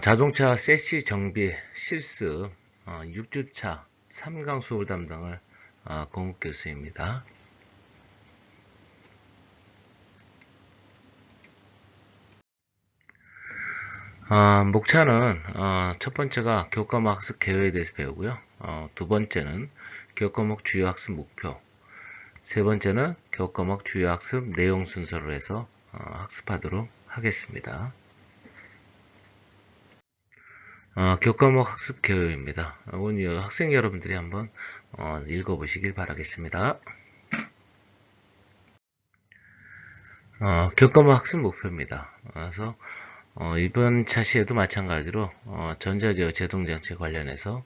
자동차 세시 정비 실습 6주차 3강 수업 담당을 공욱 교수입니다. 목차는 첫 번째가 교과목 학습 개요에 대해서 배우고요. 두 번째는 교과목 주요 학습 목표, 세 번째는 교과목 주요 학습 내용 순서로 해서 학습하도록 하겠습니다. 교과목 학습 개요입니다. 오늘 학생 여러분들이 한번 읽어보시길 바라겠습니다. 교과목 학습 목표입니다. 그래서 이번 차시에도 마찬가지로 전자제어 제동장치 관련해서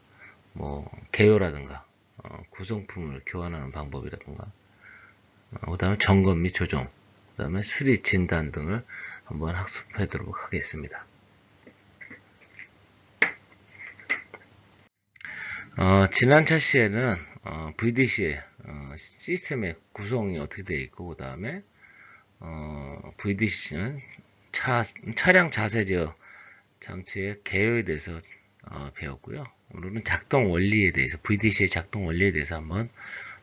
뭐 개요라든가 구성품을 교환하는 방법이라든가 그 다음에 점검 및 조정, 그 다음에 수리 진단 등을 한번 학습하도록 하겠습니다. 지난 차시에는 VDC의 시스템의 구성이 어떻게 되어 있고, 그 다음에 VDC는 차량 자세 제어 장치의 개요에 대해서 배웠고요. 오늘은 작동 원리에 대해서, VDC의 작동 원리에 대해서 한번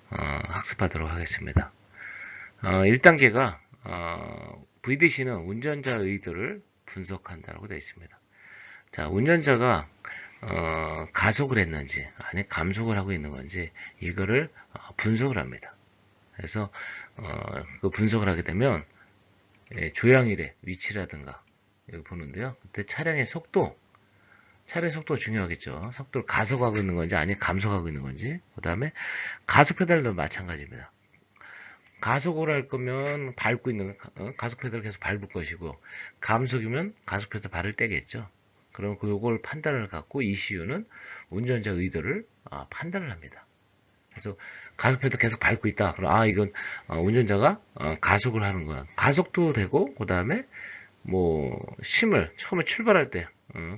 학습하도록 하겠습니다. 1단계가 VDC는 운전자 의도를 분석한다고 되어 있습니다. 자, 운전자가 가속을 했는지 아니 감속을 하고 있는 건지 이거를 분석을 합니다. 그래서 그 분석을 하게 되면 조향일의 위치라든가 여기 보는데요. 그때 차량의 속도 중요하겠죠. 속도를 가속하고 있는 건지 아니 감속하고 있는 건지. 그 다음에 가속 페달도 마찬가지입니다. 가속을 할 거면 밟고 있는 가속 페달을 계속 밟을 것이고, 감속이면 가속 페달 발을 떼겠죠. 그럼 그걸 판단을 갖고 ECU는 운전자 의도를 판단을 합니다. 그래서 가속 페달 계속 밟고 있다. 그럼 이건 운전자가 가속을 하는구나. 가속도 되고, 그 다음에 뭐 처음에 출발할 때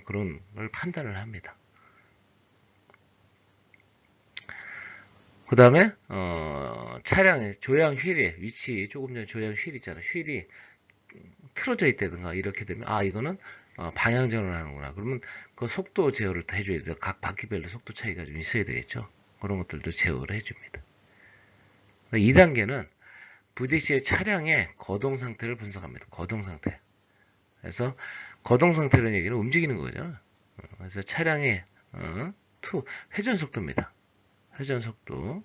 그런 걸 판단을 합니다. 그 다음에 차량의 조향 휠의 위치, 조금 전에 조향 휠 있잖아요. 휠이 틀어져 있다든가 이렇게 되면 이거는 방향 전환을 하는구나. 그러면 그 속도 제어를 해줘야 돼요. 각 바퀴별로 속도 차이가 좀 있어야 되겠죠. 그런 것들도 제어를 해줍니다. 2단계는 VDC의 차량의 거동 상태를 분석합니다. 거동 상태. 그래서 거동 상태라는 얘기는 움직이는 거죠. 그래서 차량의 회전 속도입니다. 회전 속도.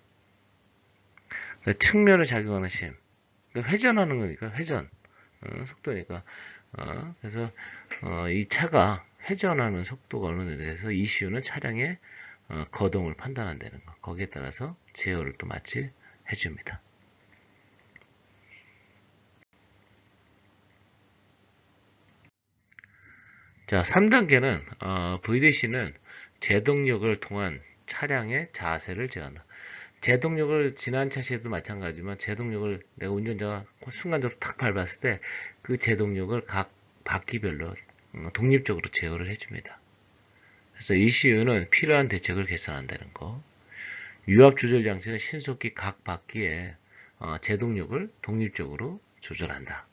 그러니까 측면을 작용하는 심. 그러니까 회전하는 거니까 회전 속도니까. 그래서 이 차가 회전하는 속도가 어느 정도 돼서 ECU는 차량의 거동을 판단한다는 거. 거기에 따라서 제어를 또 마치 해줍니다. 자, 3단계는 VDC는 제동력을 통한 차량의 자세를 제어한다. 제동력을 지난 차시에도 마찬가지지만 제동력을 내가 운전자가 순간적으로 탁 밟았을 때 그 제동력을 각 바퀴별로 독립적으로 제어를 해줍니다. 그래서 ECU는 필요한 대책을 개선한다는 거. 유압 조절 장치는 신속히 각 바퀴의 제동력을 독립적으로 조절한다.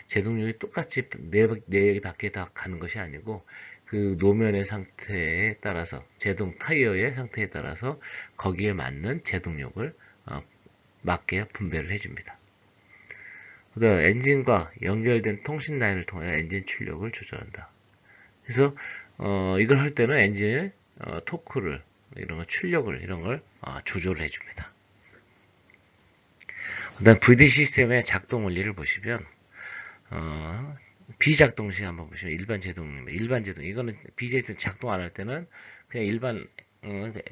제동력이 똑같이 네 바퀴에 다 가는 것이 아니고 그 노면의 상태에 따라서 제동 타이어의 상태에 따라서 거기에 맞는 제동력을 맞게 분배를 해줍니다. 그다음 엔진과 연결된 통신 라인을 통해 엔진 출력을 조절한다. 그래서 이걸 할 때는 엔진의 토크를 이런 거 출력을 이런 걸 조절을 해줍니다. 그다음 VD 시스템의 작동 원리를 보시면 비작동 시 한번 보시면 일반 제동입니다. 일반 제동 이거는 비제동 작동 안 할 때는 그냥 일반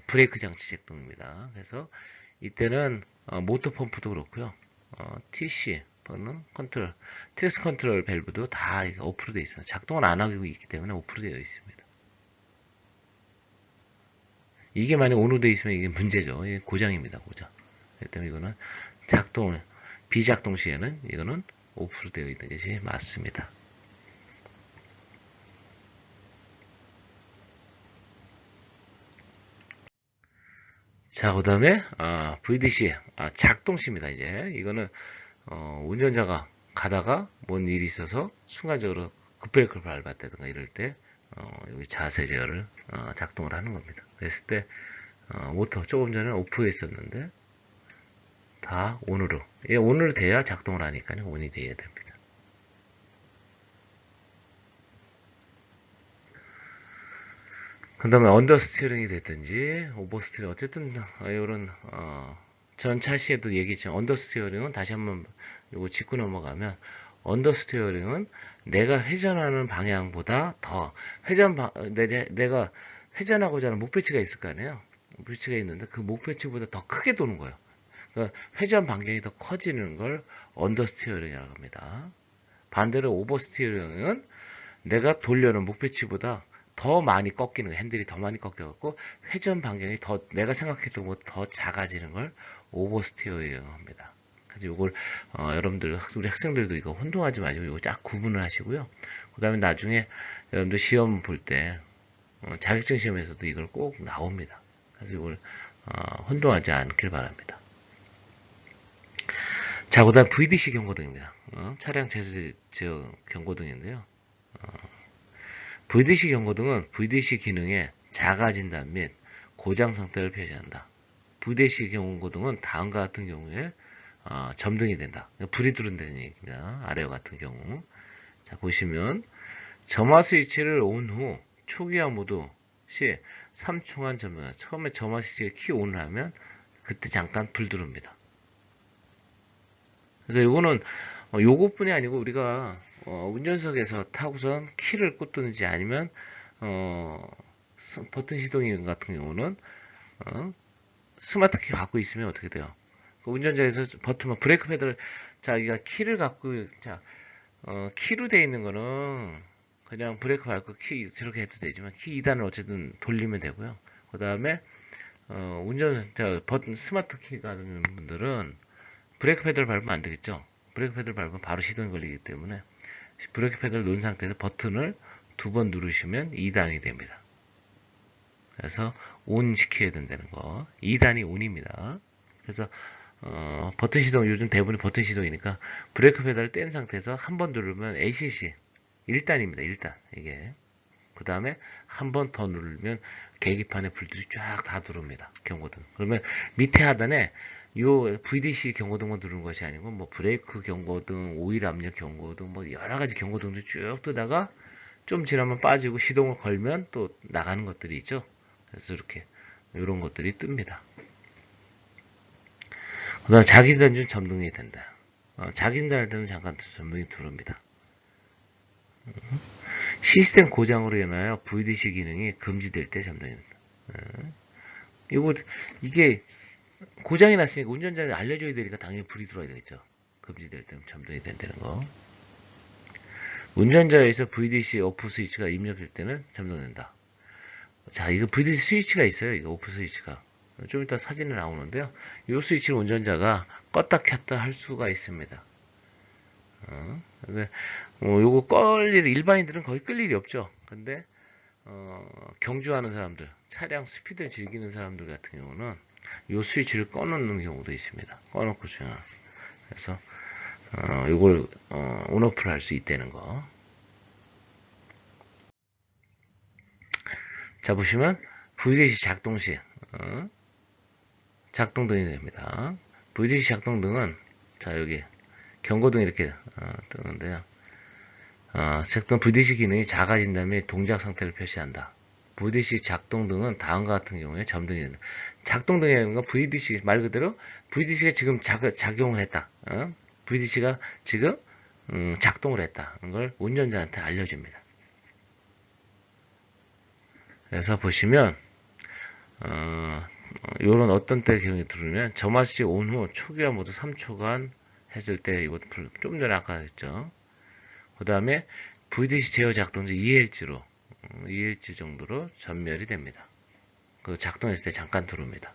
브레이크 장치 작동입니다. 그래서 이때는 모터 펌프도 그렇고요. TC 는 컨트롤, 트레스 컨트롤 밸브도 다 오프로 되어 있습니다. 작동을 안 하고 있기 때문에 오프로 되어 있습니다. 이게 만약 온으로 되어 있으면 이게 문제죠. 이게 고장입니다. 고장. 그렇기 때문에 이거는 비작동 시에는 이거는 오프로 되어 있는 것이 맞습니다. 자, 그 다음에 VDC 작동시입니다. 이제 이거는 운전자가 가다가 뭔 일이 있어서 순간적으로 급브레이크를 밟았다든가 이럴 때 여기 자세 제어를 작동을 하는 겁니다. 그랬을 때 모터 조금 전에 오프에 있었는데 다 온으로, 온으로 돼야 작동을 하니까요. 온이 돼야 됩니다. 그 다음에 언더스티어링이 됐든지 오버스티어링, 어쨌든 이런 전 차시에도 얘기했지만 언더스티어링은 다시 한번 요거 짚고 넘어가면, 언더스티어링은 내가 회전하는 방향보다 더 내가 회전하고자 하는 목표치가 있을 거 아니에요. 목표치가 있는데 그 목표치보다 더 크게 도는 거예요. 그러니까 회전 반경이 더 커지는 걸 언더스티어링이라고 합니다. 반대로 오버스티어링은 내가 돌려는 목표치보다 더 많이 꺾이는 거, 핸들이 더 많이 꺾여갖고 회전 반경이 더 내가 생각했던 것보다 더 작아지는 걸 오버스티어링이라고 합니다. 그래서 이걸 여러분들, 우리 학생들도 이거 혼동하지 마시고 이거 딱 구분을 하시고요. 그 다음에 나중에 여러분들 시험 볼 때 자격증 시험에서도 이걸 꼭 나옵니다. 그래서 이걸 혼동하지 않길 바랍니다. 자, 그 다음 VDC 경고등입니다. 차량 제어 경고등인데요. VDC 경고등은 VDC 기능의 자가 진단 및 고장 상태를 표시한다. VDC 경고등은 다음과 같은 경우에 점등이 된다. 불이 들어온다는 얘기입니다. 아래와 같은 경우. 자, 보시면 점화 스위치를 온 후 초기화 모드 시 3초간 점등. 처음에 점화 스위치를 키 온을 하면 그때 잠깐 불 들어옵니다. 그래서 이거는 요것뿐이 아니고 우리가 운전석에서 타고선 키를 꽂든지 아니면 버튼 시동기 같은 경우는 스마트 키 갖고 있으면 어떻게 돼요? 그 운전자에서 버튼만 브레이크 패드를, 자기가 키를 갖고, 키로 돼 있는 거는 그냥 브레이크 밟고 키 저렇게 해도 되지만 키 2단을 어쨌든 돌리면 되고요. 그 다음에 버튼 스마트 키가 있는 분들은 브레이크 패드를 밟으면 안 되겠죠. 브레이크 패드를 밟으면 바로 시동이 걸리기 때문에 브레이크 패드를 놓은 상태에서 버튼을 2번 누르시면 2단이 됩니다. 그래서 온 시켜야 된다는 거. 2단이 온입니다. 그래서 버튼 시동, 요즘 대부분이 버튼 시동이니까 브레이크 페달을 뗀 상태에서 한 번 누르면 ACC 1단입니다. 1단 이게. 그 다음에 한 번 더 누르면 계기판에 불들이 쫙 다 들어옵니다. 경고등. 그러면 밑에 하단에 요 VDC 경고등만 누르는 것이 아니고 뭐 브레이크 경고등, 오일 압력 경고등, 뭐 여러 가지 경고등도 쭉 뜨다가 좀 지나면 빠지고 시동을 걸면 또 나가는 것들이 있죠. 그래서 이렇게 이런 것들이 뜹니다. 그 다음 자기진단 중 점등이 된다. 자기진단할 때는 잠깐 점등이 들어옵니다. 시스템 고장으로 인하여 VDC 기능이 금지될 때 점등이 된다. 이게 고장이 났으니까 운전자에 알려줘야 되니까 당연히 불이 들어와야 되겠죠. 금지될 때 점등이 된다는 거. 운전자에서 VDC 오프 스위치가 입력될 때는 점등된다. 자, 이거 VDC 스위치가 있어요. 이거 오프 스위치가. 좀 이따 사진이 나오는데요. 이 스위치를 운전자가 껐다 켰다 할 수가 있습니다. 근데 요거 끌 일, 일반인들은 거의 끌 일이 없죠. 근데 경주하는 사람들, 차량 스피드를 즐기는 사람들 같은 경우는 요 스위치를 꺼놓는 경우도 있습니다. 꺼놓고 중요한. 그래서 요걸 온오프를 할 수 있다는 거. 자, 보시면 VDC 작동 시 작동등이 됩니다. VDC 작동등은 자, 여기 경고등이 이렇게 뜨는데요. 작동 VDC 기능이 작아진 다음에 동작 상태를 표시한다. VDC 작동등은 다음과 같은 경우에 점등이 된다. 작동등이라는 건 VDC 말 그대로 VDC가 지금 작용을 했다. VDC가 지금 작동을 했다. 걸 운전자한테 알려줍니다. 그래서 보시면 요런 어떤 때 경우에 들으면 점화시 온 후 초기화 모드 3초간 했을 때 이거 좀 전에 아까 했죠. 그 다음에 VDC 제어 작동 중 2Hz로 2Hz 정도로 전멸이 됩니다. 그 작동했을 때 잠깐 들어옵니다.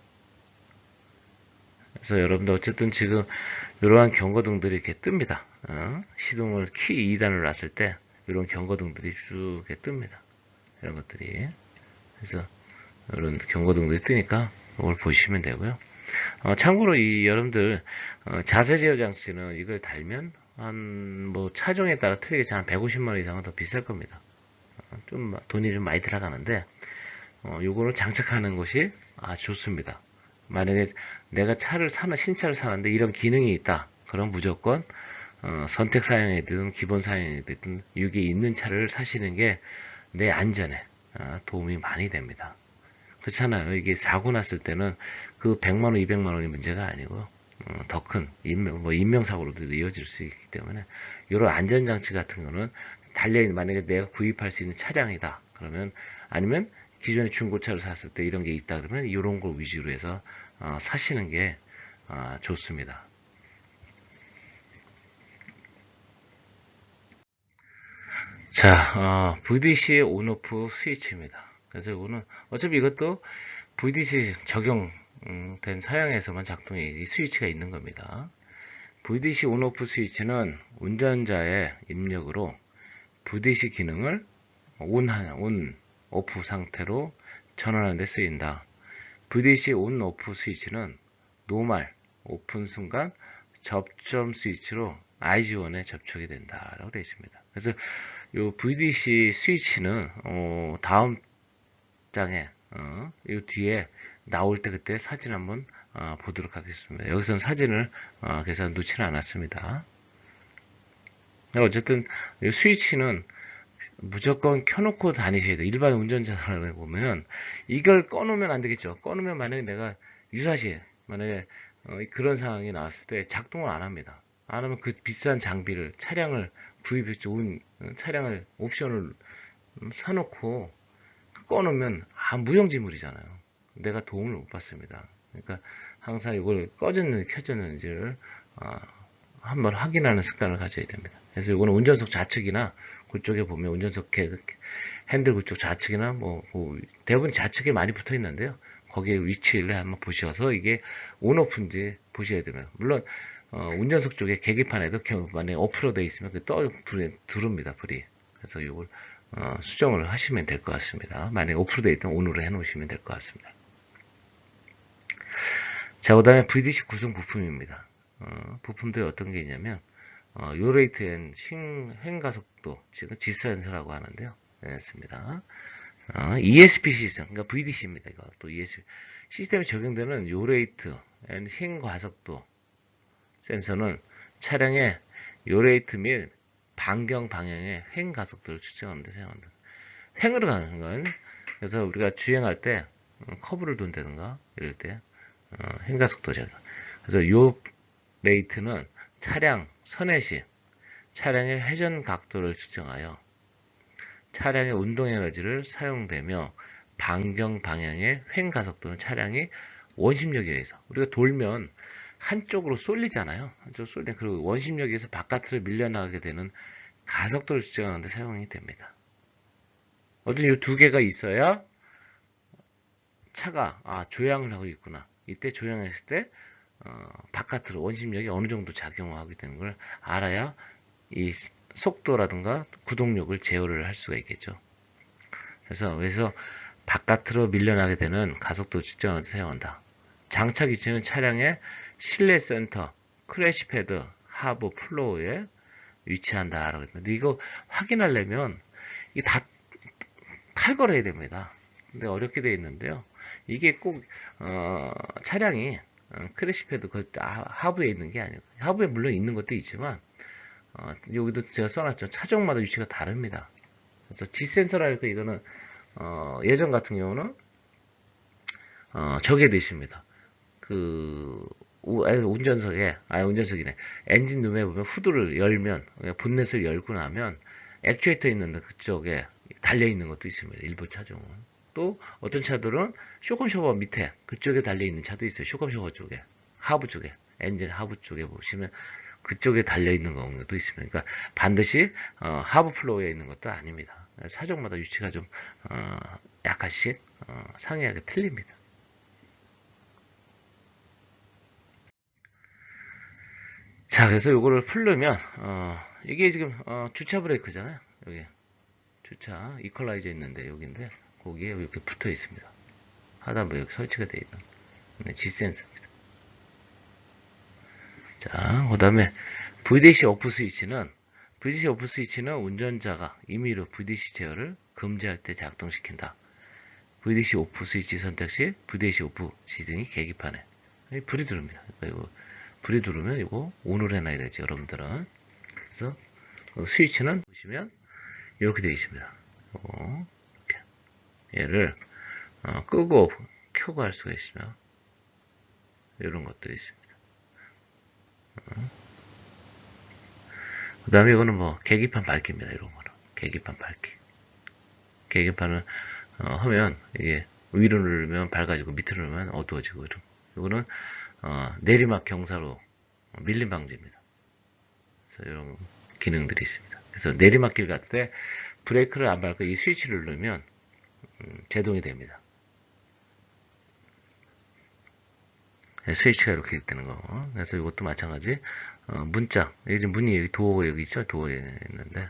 그래서 여러분들 어쨌든 지금 이러한 경고등들이 이렇게 뜹니다. 시동을 키 2단을 놨을 때 이런 경고등들이 쭉 이렇게 뜹니다. 이런 것들이. 그래서 이런 경고등들이 뜨니까 이걸 보시면 되고요. 참고로 이 여러분들 자세 제어 장치는 이걸 달면 한 뭐 차종에 따라 틀리겠지만 한 150만 원 이상은 더 비쌀 겁니다. 좀 돈이 좀 많이 들어가는데, 요거를 장착하는 것이 좋습니다. 만약에 내가 신차를 사는데 이런 기능이 있다. 그럼 무조건 선택 사양이든 기본 사양이든 이게 있는 차를 사시는 게 내 안전에 도움이 많이 됩니다. 그렇잖아요. 이게 사고 났을 때는 그 100만 원, 200만 원이 문제가 아니고 더 큰 인명사고로도 이어질 수 있기 때문에 이런 안전장치 같은 거는 만약에 내가 구입할 수 있는 차량이다. 그러면 아니면 기존에 중고차를 샀을 때 이런 게 있다 그러면 이런 걸 위주로 해서 사시는 게 좋습니다. 자, VDC 온오프 스위치입니다. 그래서 이거는 어차피 이것도 VDC 적용된 사양에서만 작동해 이 스위치가 있는 겁니다. VDC 온오프 스위치는 운전자의 입력으로 VDC 기능을 온, 오프 상태로 전환하는 데 쓰인다. VDC 온, 오프 스위치는 노멀, 오픈 순간 접점 스위치로 IG원에 접촉이 된다라고 되어 있습니다. 그래서 이 VDC 스위치는 다음 장에 이 뒤에 나올 때 그때 사진 한번 보도록 하겠습니다. 여기서는 사진을 그래서 놓지는 않았습니다. 어쨌든 이 스위치는 무조건 켜놓고 다니셔야 돼요. 일반 운전자를 보면 이걸 꺼놓으면 안 되겠죠. 꺼놓으면 만약에 내가 유사시에 만약에 그런 상황이 나왔을 때 작동을 안 합니다. 안 하면 그 비싼 장비를 차량을 구입해 좋은 차량을 옵션을 사놓고 꺼놓으면 무용지물이잖아요. 내가 도움을 못 받습니다. 그러니까 항상 이걸 꺼졌는지 켜졌는지를 한번 확인하는 습관을 가져야 됩니다. 그래서 이거는 운전석 좌측이나 그쪽에 보면 운전석 핸들 그쪽 좌측이나 대부분 좌측에 많이 붙어 있는데요. 거기에 위치를 한번 보셔서 이게 온오프인지 보셔야 됩니다. 물론 운전석 쪽에 계기판에도 만약에 오프로 되어 있으면 불이 들어옵니다. 불이. 그래서 이걸 수정을 하시면 될 것 같습니다. 만약에 오프로 되어 있다면 온으로 해 놓으시면 될 것 같습니다. 자, 그 다음에 VDC 구성 부품입니다. 부품들이 어떤 게 있냐면 요레이트 앤 횡가속도, 지금 G센서라고 하는데요. 됐습니다. ESP 시스템, 그러니까 VDC입니다. 이거 또 ESP 시스템에 적용되는 요레이트 앤 횡가속도 센서는 차량의 요레이트 및 반경 방향의 횡 가속도를 측정하는 데 사용한다. 횡으로 가는 건 그래서 우리가 주행할 때 커브를 돈다든가 이럴 때 횡 가속도죠. 그래서 요 레이트는 차량 선회 시 차량의 회전 각도를 측정하여 차량의 운동 에너지를 사용되며 반경 방향의 횡 가속도는 차량이 원심력에 의해서 우리가 돌면 한쪽으로 쏠리잖아요. 한쪽으로 쏠리 그리고 원심력에 의해서 바깥으로 밀려나가게 되는 가속도를 측정하는 데 사용이 됩니다. 어쨌든 이 두 개가 있어야 차가 조향을 하고 있구나. 이때 조향했을 때 바깥으로 원심력이 어느 정도 작용하게 되는 걸 알아야 이 속도라든가 구동력을 제어를 할 수가 있겠죠. 그래서 바깥으로 밀려나게 되는 가속도 측정하는 데 사용한다. 장착 위치는 차량의 실내 센터, 크래시 패드, 하부 플로어에 위치한다라고 했는데 이거 확인하려면 이게 다 탈거해야 됩니다. 근데 어렵게 되어 있는데요. 이게 꼭 차량이 크래시 패드 하부에 있는 게 아니고 하부에 물론 있는 것도 있지만 여기도 제가 써놨죠. 차종마다 위치가 다릅니다. 그래서 G센서라니까 이거는 예전 같은 경우는 저게 되십니다. 운전석이네. 엔진룸에 보면 후드를 열면, 본넷을 열고 나면, 액추에이터 있는 그쪽에 달려있는 것도 있습니다. 일부 차종은. 또, 어떤 차들은 쇼컴쇼버 밑에, 그쪽에 달려있는 차도 있어요. 쇼컴쇼버 쪽에. 하부 쪽에. 엔진 하부 쪽에 보시면, 그쪽에 달려있는 경우도 있습니다. 그러니까 반드시, 하부 플로어에 있는 것도 아닙니다. 차종마다 위치가 좀, 약간씩, 상이하게 틀립니다. 자, 그래서 요거를 풀려면 이게 지금 주차 브레이크잖아요. 여기 주차 이퀄라이저 있는데 여기인데 거기에 이렇게 붙어 있습니다. 하단부에 이렇게 설치가 되어 있는 G센서입니다. 자, 그 다음에 VDC 오프 스위치는 운전자가 임의로 VDC 제어를 금지할 때 작동시킨다. VDC 오프 스위치 선택 시 VDC 오프 지등이 계기판에 불이 들어옵니다. 이거 불이 들어오면 이거 ON으로 해놔야 되지, 여러분들은. 그래서 스위치는 보시면 이렇게 되어 있습니다. 이렇게 얘를 끄고 켜고 할 수가 있으며 이런 것들이 있습니다. 그 다음에 이거는 뭐 계기판 밝기입니다. 이런 거는 계기판 밝기. 계기판을 하면 이게 위로 누르면 밝아지고 밑으로 누르면 어두워지고 이거는 내리막 경사로 밀림 방지입니다. 그래서 이런 기능들이 있습니다. 그래서 내리막길 갈 때 브레이크를 안 밟고 이 스위치를 누르면 제동이 됩니다. 스위치가 이렇게 되는 거. 그래서 이것도 마찬가지. 문짝. 여기 문이 여기 도어 여기 있죠? 도어에 있는데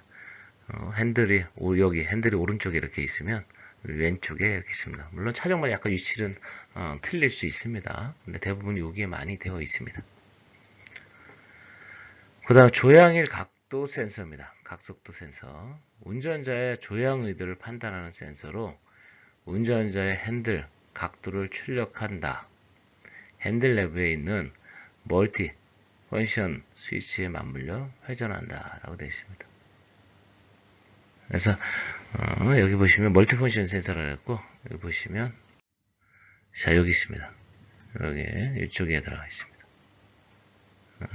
핸들이 여기 핸들이 오른쪽에 이렇게 있으면 왼쪽에 이렇게 있습니다. 물론 차종마다 약간 위치는 틀릴 수 있습니다. 근데 대부분 여기에 많이 되어 있습니다. 그 다음 조향일 각도 센서입니다. 각속도 센서. 운전자의 조향 의도를 판단하는 센서로 운전자의 핸들 각도를 출력한다. 핸들 내부에 있는 멀티 펀션 스위치에 맞물려 회전한다 라고 되어 있습니다. 그래서 여기 보시면 멀티 펀션 센서라고 했고, 여기 보시면 자 여기 있습니다. 여기 이쪽에 들어가 있습니다. 그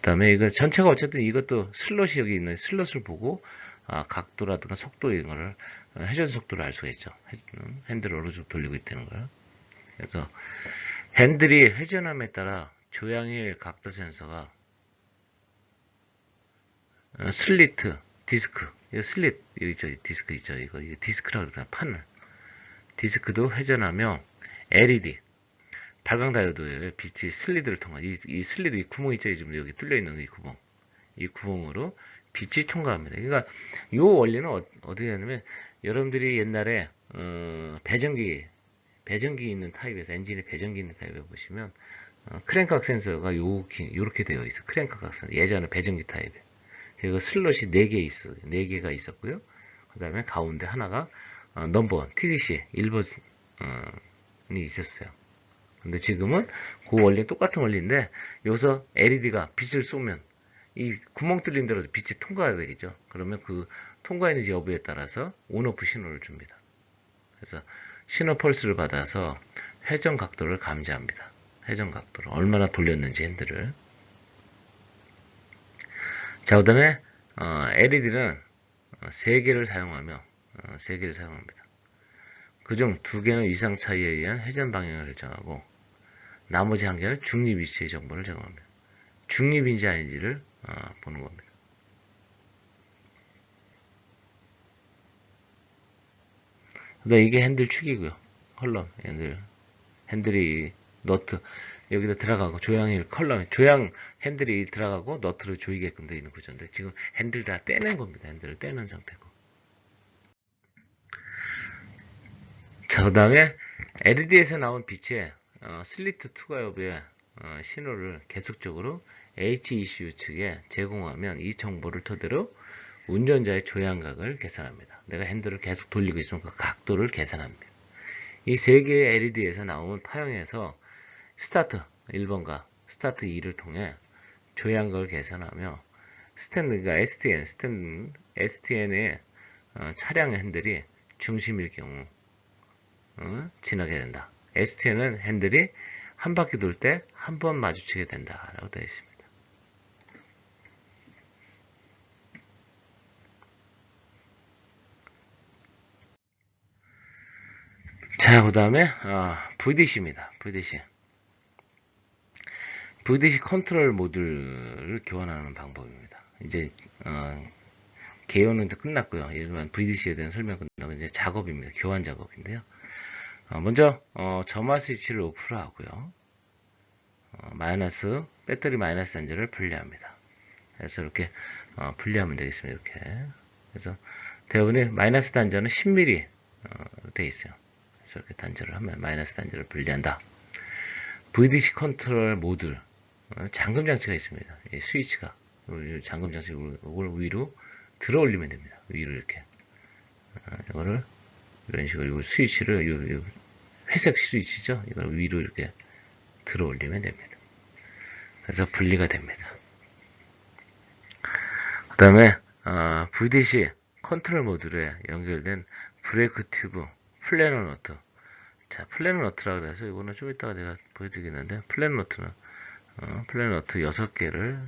다음에 이거 전체가 어쨌든 이것도 슬롯이 여기 있는 슬롯을 보고 각도라든가 속도 이런 거를 회전 속도를 알 수가 있죠. 핸들을 어느 정도 돌리고 있다는 걸. 그래서 핸들이 회전함에 따라 조향일 각도 센서가 슬리트, 디스크, 이거 슬릿, 여기 있죠, 디스크 있죠, 이거 디스크라고 그러나 판을. 디스크도 회전하며 LED, 발광 다이오드의 빛이 슬리드를 통한 이 슬리드 이 구멍 있죠, 지금 여기 뚫려 있는 이 구멍으로 빛이 통과합니다. 그러니까 이 원리는 어떻게 하냐면 여러분들이 옛날에 배전기 있는 타입에서 엔진에 배전기 있는 타입에 보시면 크랭크각 센서가 이렇게 되어 있어. 크랭크각 센서 예전에 배전기 타입에 그리고 슬롯이 4개 있어요. 4개가 있었고요. 그 다음에 가운데 하나가 넘버 TDC 1번이 있었어요. 근데 지금은 그 원리 똑같은 원리인데 여기서 LED가 빛을 쏘면 이 구멍 뚫린 대로 빛이 통과해야 되겠죠. 그러면 그 통과했는지 여부에 따라서 온오프 신호를 줍니다. 그래서 신호 펄스를 받아서 회전 각도를 감지합니다. 회전 각도를 얼마나 돌렸는지 핸들을. 자, 그 다음에 LED는 3개를 사용합니다. 그중 2개는 위상 차이에 의한 회전 방향을 결정하고 나머지 1개는 중립 위치의 정보를 제공합니다. 중립인지 아닌지를 보는 겁니다. 그다음 이게 핸들 축이고요. 컬럼 핸들이 너트 여기다 들어가고 조향일 컬럼 조향 핸들이 들어가고 너트를 조이게끔 되어 있는 구조인데 지금 핸들 다 떼는 겁니다. 핸들을 떼는 상태고. 자, 그 다음에 LED에서 나온 빛의 슬리트 투과 여부의 신호를 계속적으로 HECU 측에 제공하면 이 정보를 토대로 운전자의 조향각을 계산합니다. 내가 핸들을 계속 돌리고 있으면 그 각도를 계산합니다. 이 3개의 LED에서 나온 파형에서 스타트 1번과 스타트 2를 통해 조향각을 계산하며 스탠드가 STN의 차량 핸들이 중심일 경우 지나게 된다. STN은 핸들이 한 바퀴 돌 때 한 번 마주치게 된다라고 되어 있습니다. 자, 그 다음에 VDC입니다. VDC 컨트롤 모듈을 교환하는 방법입니다. 이제 개요는 이제 끝났고요. 일반 VDC에 대한 설명 끝나고 이제 작업입니다. 교환 작업인데요. 먼저 점화 스위치를 오프를 하고요. 배터리 마이너스 단자를 분리합니다. 그래서 이렇게 분리하면 되겠습니다. 이렇게. 그래서 대부분의 마이너스 단자는 10mm 돼 있어요. 그래서 이렇게 단자를 하면 마이너스 단자를 분리한다. VDC 컨트롤 모듈 잠금 장치가 있습니다. 이 스위치가 잠금 장치 이걸 위로 들어 올리면 됩니다. 위로 이렇게 이거를 이런 식으로 이 스위치를 요 회색 스위치죠. 이걸 위로 이렇게 들어 올리면 됩니다. 그래서 분리가 됩니다. 그 다음에 VDC 컨트롤 모듈에 연결된 브레이크 튜브 플래너 너트. 자, 플래너 너트라 그래서 이거는 좀 이따가 내가 보여드리겠는데, 플래너 너트는 플래너 너트 6개를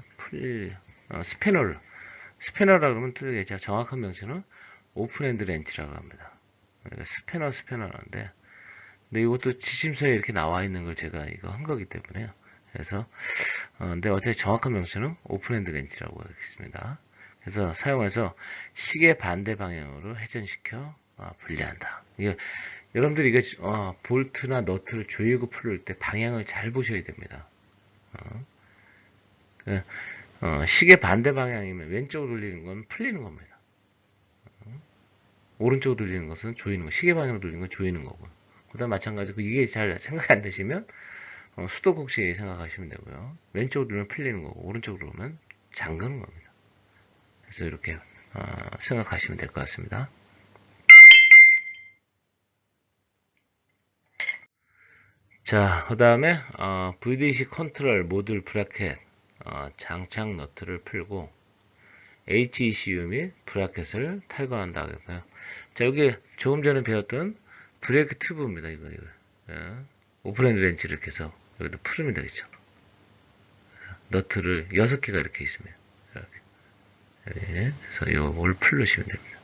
스패너라 그러면 또 정확한 명칭은 오픈핸드 렌치라고 합니다. 그러니까 스패너인데, 근데 이것도 지침서에 이렇게 나와 있는 걸 제가 이거 한 거기 때문에요. 그래서 근데 어차피 정확한 명칭은 오픈핸드 렌치라고 하겠습니다. 그래서 사용해서 시계 반대 방향으로 회전시켜 분리한다. 이게 여러분들이 이게 볼트나 너트를 조이고 풀을 때 방향을 잘 보셔야 됩니다. 시계 반대 방향이면 왼쪽으로 돌리는 건 풀리는 겁니다. 오른쪽으로 돌리는 것은 조이는 거. 시계 방향으로 돌리는 건 조이는 거고. 그다음 마찬가지고 이게 잘 생각이 안 되시면 수도꼭지 생각하시면 되고요. 왼쪽으로 돌리면 풀리는 거고 오른쪽으로 오면 잠그는 겁니다. 그래서 이렇게 생각하시면 될 것 같습니다. 자, 그 다음에 VDC 컨트롤 모듈 브래켓 장착 너트를 풀고 HECU 및 브래켓을 탈거한다. 자, 여기 조금 전에 배웠던 브레이크 튜브입니다. 이거. 오픈핸드 렌치를 이렇게 해서 여기다 풀으면 되겠죠. 너트를 6개가 이렇게 있습니다. 이렇게. 그래서 이걸 풀으시면 됩니다.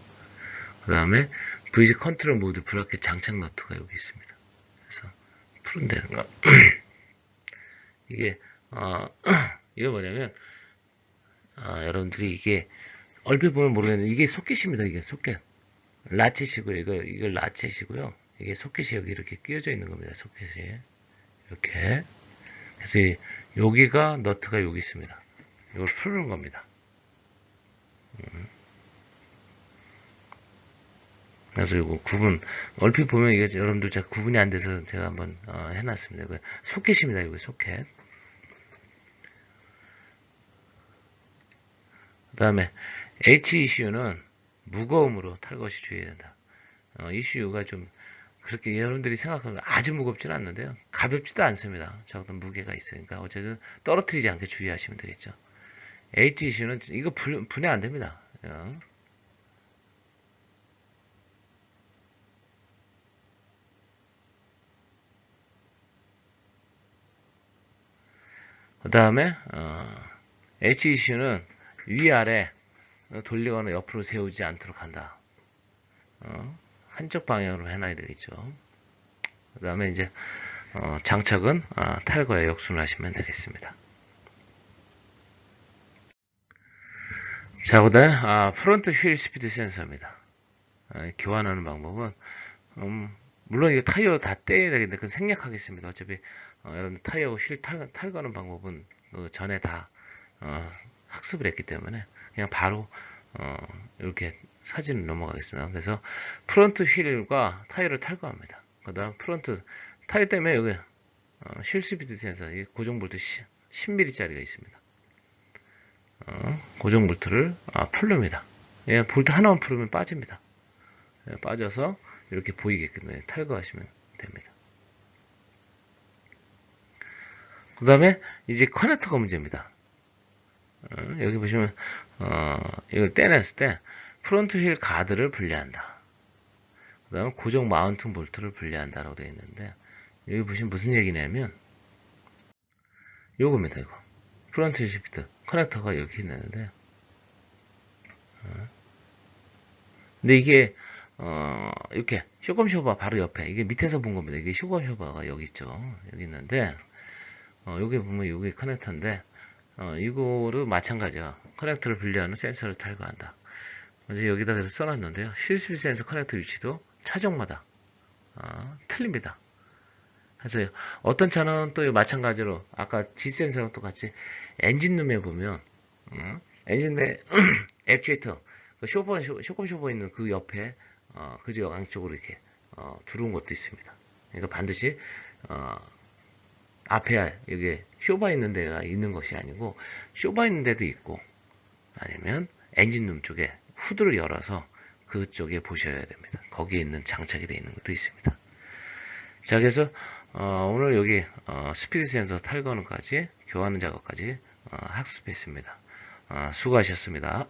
그 다음에 VDC 컨트롤 모듈 브래켓 장착 너트가 여기 있습니다. 그래서 풀면 되는 거. 이게 이게 뭐냐면 여러분들이 이게 얼핏 보면 모르겠는데 이게 소켓입니다. 이게 소켓 라쳇이고요. 이걸 라쳇이고요. 이게 소켓이 여기 이렇게 끼워져 있는 겁니다. 소켓이 이렇게. 그래서 여기가 너트가 여기 있습니다. 이걸 풀는 겁니다. 그래서 이거 얼핏 보면 이게 여러분들 잘 구분이 안 돼서 제가 한번 해놨습니다. 이거 소켓입니다. 이거 소켓. 그 다음에 HECU는 무거움으로 탈것이 주의해야 된다. ECU가 좀 그렇게 여러분들이 생각하면 아주 무겁지는 않는데요. 가볍지도 않습니다. 적어도 무게가 있으니까 어쨌든 떨어뜨리지 않게 주의하시면 되겠죠. HECU는 이거 분해 안 됩니다. 그 다음에 HECU는 위아래 돌리거나 옆으로 세우지 않도록 한다. 한쪽 방향으로 해놔야 되겠죠. 그 다음에 이제 장착은 탈거에 역순을 하시면 되겠습니다. 자, 그 다음에 프론트 휠 스피드 센서입니다. 교환하는 방법은 물론 이거 타이어 다 떼야 되겠는데 그건 생략하겠습니다. 어차피 여러분 타이어 휠 탈거하는 방법은 그 전에 다 학습을 했기 때문에 그냥 바로 이렇게 사진을 넘어가겠습니다. 그래서 프론트 휠과 타이어를 탈거합니다. 그 다음 프론트 타이어 때문에 여기 휠 스피드 센서 고정 볼트 10mm 짜리가 있습니다. 고정 볼트를 풀릅니다. 예, 볼트 하나만 풀으면 빠집니다. 예, 빠져서 이렇게 보이게끔 탈거하시면 됩니다. 그 다음에 이제 커넥터가 문제입니다. 여기 보시면 이걸 떼냈을 때 프론트 휠 가드를 분리한다. 그 다음에 고정 마운팅 볼트를 분리한다라고 되어 있는데 여기 보시면 무슨 얘기냐면 요겁니다. 이거 프론트 휠 시프트 커넥터가 이렇게 있는데 근데 이게 이렇게 쇼컴쇼바 바로 옆에 이게 밑에서 본 겁니다. 이게 쇼컴쇼바가 여기 있죠. 여기 있는데 여기 보면 여기 커넥터인데 이거로 마찬가지야. 커넥터를 분리하는 센서를 탈거한다. 이제 여기다 그래서 써놨는데요. 휠스피드 센서 커넥터 위치도 차종마다 틀립니다. 그래서 어떤 차는 또 마찬가지로 아까 G 센서랑 똑같이 엔진룸에 보면 엔진룸에 액추에이터 쇼컴쇼버 있는 그 옆에 그저 양쪽으로 이렇게 두른 것도 있습니다. 그러니까 반드시 앞에 여기 쇼바 있는 데가 있는 것이 아니고 쇼바 있는 데도 있고 아니면 엔진룸 쪽에 후드를 열어서 그쪽에 보셔야 됩니다. 거기에 있는 장착이 되어 있는 것도 있습니다. 자, 그래서 오늘 여기 스피드 센서 탈거는까지 교환 작업까지 학습했습니다. 수고하셨습니다.